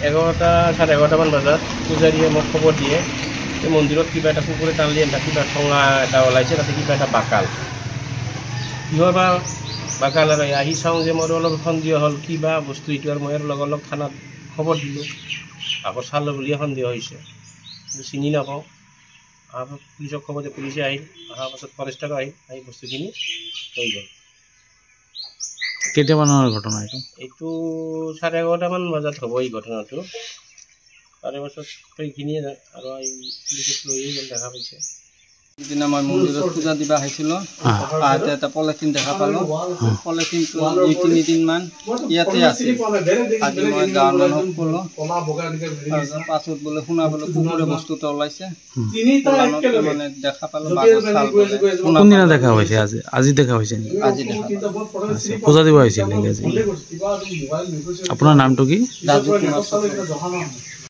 11টা 11:30মান বজাত পূজাৰীয়ে মোক খবৰ দিয়ে যে মন্দিৰত কিবা এটা কুকুৰে টানলি এটা কিবা ঠঙা এটা ওলাইছে, তাতে কিবা এটা বাকাল। কিহৰ বা বাকাল আৰু আহি চাওঁ যে মোৰ অলপ সন্দেহ হ'ল কিবা বস্তু এইটো, আৰু মই আৰু লগ থানাত খবৰ দিলোঁ। আকৌ চালোঁ বুলিয়ে সন্দেহ হৈছে, চিনি নাপাওঁ। পুলিচক খবৰ দিয়ে, পুলিচে আহিল। অহাৰ পাছত ফৰেষ্টাৰো আহি বস্তুখিনি লৈ গ'ল। কেতিয়ামানৰ ঘটনা এইটো? এইটো 11:30মান বজাত হ'ব এই ঘটনাটো। তাৰে পাছত সেইখিনিয়ে আৰু পুলিচক লৈয়ে গ'ল, দেখা পাইছে। সিদিনা মই মন্দিৰত পূজা দিব আহিছিলোঁ, আহোঁতে এটা পলিথিন দেখা পালোঁ। পলিথিনটো 2-3দিনমান ইয়াতে আছিল। আজি মই গাঁৱৰ মানুহক ক'লোঁ, পাছত বোলে শুনা পালোঁ কুকুৰে বস্তুটো ওলাইছে। মানে দেখা পালোঁ কোনদিনা দেখা হৈছে? আজি দেখা হৈছে নেকি? আজি দেখা পূজা দিব আহিছিল নেকি আজি? আপোনাৰ নামটো কি? ৰাজু কুমাৰ।